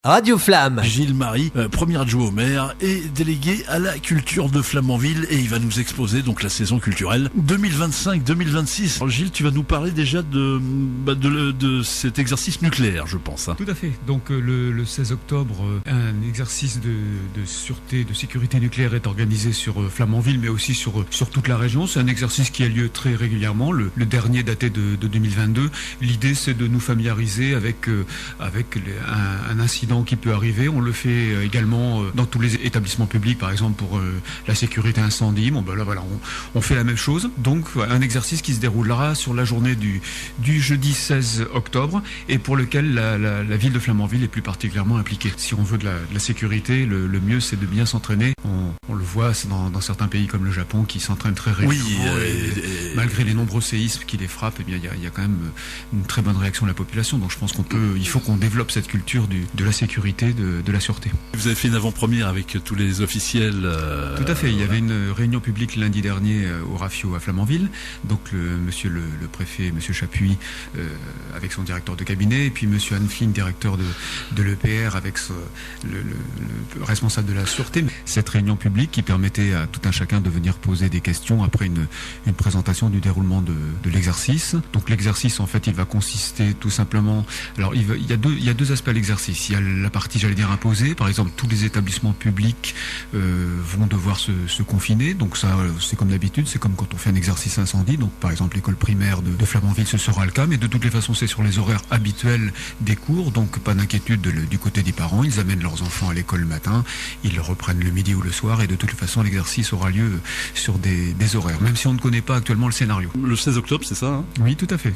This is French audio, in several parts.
Radio Flamme. Gilles Marie, premier adjoint au maire et délégué à la culture de Flamanville, et il va nous exposer donc la saison culturelle 2025-2026. Alors, Gilles, tu vas nous parler déjà de cet exercice nucléaire, je pense. Tout à fait. Donc le 16 octobre, un exercice de sûreté, de sécurité nucléaire est organisé sur Flamanville, mais aussi sur toute la région. C'est un exercice qui a lieu très régulièrement. Le dernier daté de 2022. L'idée, c'est de nous familiariser avec un incident qui peut arriver. On le fait également dans tous les établissements publics, par exemple pour la sécurité incendie. Bon, ben là, voilà, on fait la même chose. Donc, un exercice qui se déroulera sur la journée du jeudi 16 octobre et pour lequel la ville de Flamanville est plus particulièrement impliquée. Si on veut de la sécurité, le mieux, c'est de bien s'entraîner. On le voit dans certains pays comme le Japon qui s'entraînent très régulièrement. Oui, malgré les nombreux séismes qui les frappent, eh bien, il y a quand même une très bonne réaction de la population. Donc, je pense il faut qu'on développe cette culture de la sécurité, de la sûreté. Vous avez fait une avant-première avec tous les officiels. Tout à fait. Il y avait une réunion publique lundi dernier au Rafio à Flamanville. Donc monsieur le préfet, monsieur Chapuis, avec son directeur de cabinet, et puis monsieur Anne Flynn, directeur de l'EPR, avec le responsable de la sûreté. Cette réunion publique qui permettait à tout un chacun de venir poser des questions après une présentation du déroulement de l'exercice. Donc l'exercice, en fait, il va consister tout simplement. Alors il y a deux aspects à l'exercice. Il y a la partie, j'allais dire, imposée. Par exemple, tous les établissements publics vont devoir se confiner. Donc ça, c'est comme d'habitude, c'est comme quand on fait un exercice incendie. Donc par exemple, l'école primaire de Flamanville, ce sera le cas. Mais de toutes les façons, c'est sur les horaires habituels des cours. Donc pas d'inquiétude du côté des parents. Ils amènent leurs enfants à l'école le matin. Ils le reprennent le midi ou le soir. Et de toutes les façons, l'exercice aura lieu sur des horaires. Même si on ne connaît pas actuellement le scénario. Le 16 octobre, c'est ça, hein? Oui, tout à fait.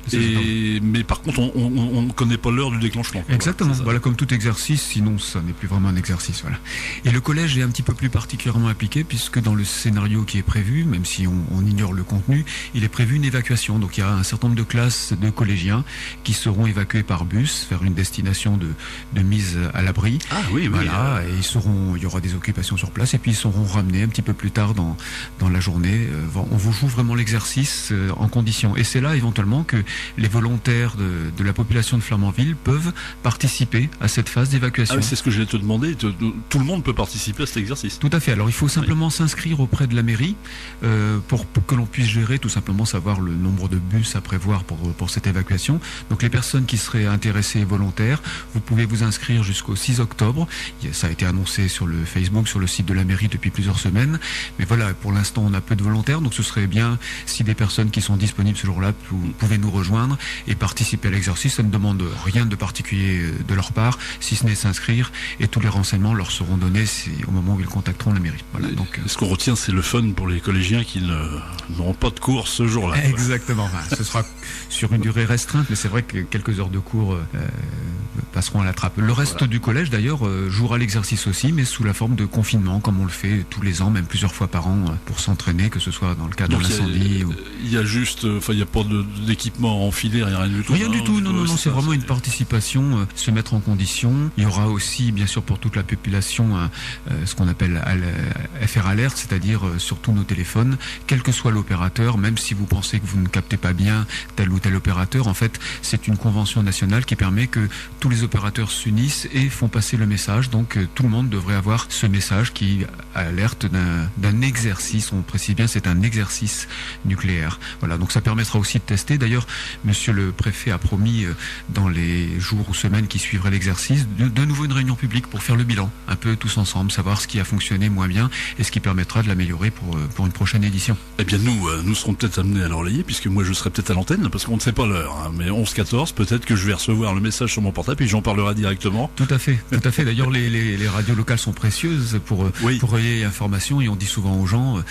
Mais par contre, on ne connaît pas l'heure du déclenchement. Exactement. Voilà, comme tout exercice, sinon ça n'est plus vraiment un exercice. Voilà. Et le collège est un petit peu plus particulièrement impliqué puisque dans le scénario qui est prévu, même si on ignore le contenu, il est prévu une évacuation. Donc il y a un certain nombre de classes de collégiens qui seront évacués par bus vers une destination de mise à l'abri. Ah oui, voilà. Et il y aura des occupations sur place et puis ils seront ramenés un petit peu plus tard dans la journée. On vous joue vraiment l'exercice en condition. Et c'est là éventuellement que les volontaires de la population de Flamanville peuvent participer à cette phase d'évacuation. Ah oui, c'est ce que je vais te demander. Tout le monde peut participer à cet exercice. Tout à fait. Alors il faut simplement s'inscrire auprès de la mairie pour que l'on puisse gérer, tout simplement savoir le nombre de bus à prévoir pour cette évacuation. Donc les personnes qui seraient intéressées et volontaires, vous pouvez vous inscrire jusqu'au 6 octobre. Ça a été annoncé sur le Facebook, sur le site de la mairie depuis plusieurs semaines. Mais voilà, pour l'instant on a peu de volontaires, donc ce serait bien si des personnes qui sont disponibles ce jour-là pouvaient nous rejoindre et participer à l'exercice. Ça ne demande rien de particulier de leur part, si ce n'est s'inscrire, et tous les renseignements leur seront donnés au moment où ils contacteront la mairie. Voilà, donc, ce qu'on retient, c'est le fun pour les collégiens qui n'auront pas de cours ce jour-là. Exactement. Enfin, ce sera sur une durée restreinte, mais c'est vrai que quelques heures de cours passeront à la trappe. Le reste du collège, d'ailleurs, jouera l'exercice aussi, mais sous la forme de confinement, comme on le fait tous les ans, même plusieurs fois par an, pour s'entraîner, que ce soit dans le cadre de l'incendie. Il y a juste, il n'y a pas d'équipement enfilé, rien du tout. Rien du tout, non, c'est vraiment une participation, se mettre en condition. Il y aura aussi, bien sûr, pour toute la population, ce qu'on appelle FR Alert, c'est-à-dire sur tous nos téléphones, quel que soit l'opérateur, même si vous pensez que vous ne captez pas bien tel ou tel opérateur, en fait, c'est une convention nationale qui permet que tous les opérateurs s'unissent et font passer le message. Donc, tout le monde devrait avoir ce message qui alerte d'un exercice. On précise bien, c'est un exercice nucléaire. Voilà, donc ça permettra aussi de tester. D'ailleurs, monsieur le préfet a promis dans les jours ou semaines qui suivraient l'exercice de nouveau une réunion publique pour faire le bilan, un peu tous ensemble, savoir ce qui a fonctionné moins bien et ce qui permettra de l'améliorer pour une prochaine édition. Eh bien nous serons peut-être amenés à le relayer, puisque moi je serai peut-être à l'antenne, parce qu'on ne sait pas l'heure, hein, mais 11-14, peut-être que je vais recevoir le message sur mon portable et j'en parlerai directement. Tout à fait. D'ailleurs, les radios locales sont précieuses pour relayer l'information, et on dit souvent aux gens,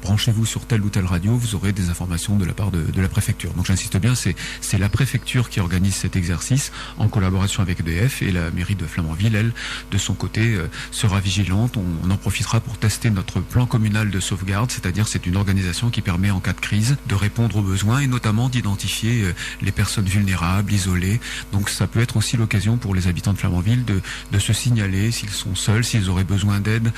branchez-vous sur telle ou telle radio, vous aurez des informations de la part de la préfecture. Donc j'insiste bien, c'est la préfecture qui organise cet exercice en collaboration avec EDF, et la mairie de Flamanville, elle, de son côté, sera vigilante. On en profitera pour tester notre plan communal de sauvegarde, c'est-à-dire c'est une organisation qui permet en cas de crise de répondre aux besoins et notamment d'identifier les personnes vulnérables, isolées. Donc ça peut être aussi l'occasion pour les habitants de Flamanville de se signaler s'ils sont seuls, s'ils auraient besoin d'aide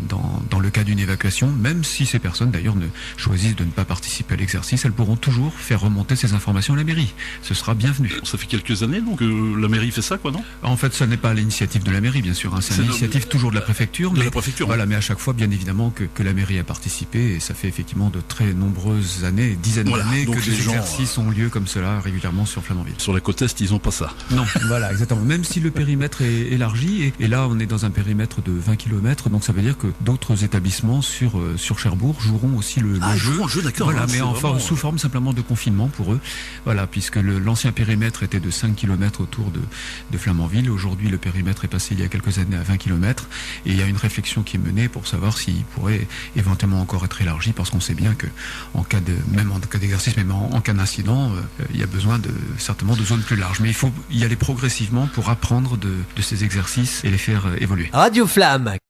dans le cas d'une évacuation. Même si ces personnes d'ailleurs choisissent de ne pas participer à l'exercice, elles pourront toujours faire remonter ces informations à la mairie. Ce sera bienvenu. Ça fait quelques années donc la mairie fait ça, quoi, non? En fait, fait, ça n'est pas l'initiative de la mairie, bien sûr. C'est l'initiative toujours de la préfecture. De la préfecture. Voilà, mais à chaque fois, bien évidemment, que la mairie a participé. Et ça fait effectivement de très nombreuses années, dizaines d'années, que des exercices ont lieu comme cela régulièrement sur Flamanville. Sur la côte Est, ils n'ont pas ça. Non, voilà, exactement. Même si le périmètre est élargi, et là, on est dans un périmètre de 20 km, donc ça veut dire que d'autres établissements sur Cherbourg joueront aussi le jeu. D'accord. Voilà, mais sous forme simplement de confinement pour eux. Voilà, puisque l'ancien périmètre était de 5 km autour de Flamanville. Aujourd'hui, le périmètre est passé il y a quelques années à 20 km. Et il y a une réflexion qui est menée pour savoir s'il pourrait éventuellement encore être élargi, parce qu'on sait bien que même en cas d'exercice, même en cas d'incident, il y a besoin certainement de zones plus larges. Mais il faut y aller progressivement pour apprendre de ces exercices et les faire évoluer. Radio Flamme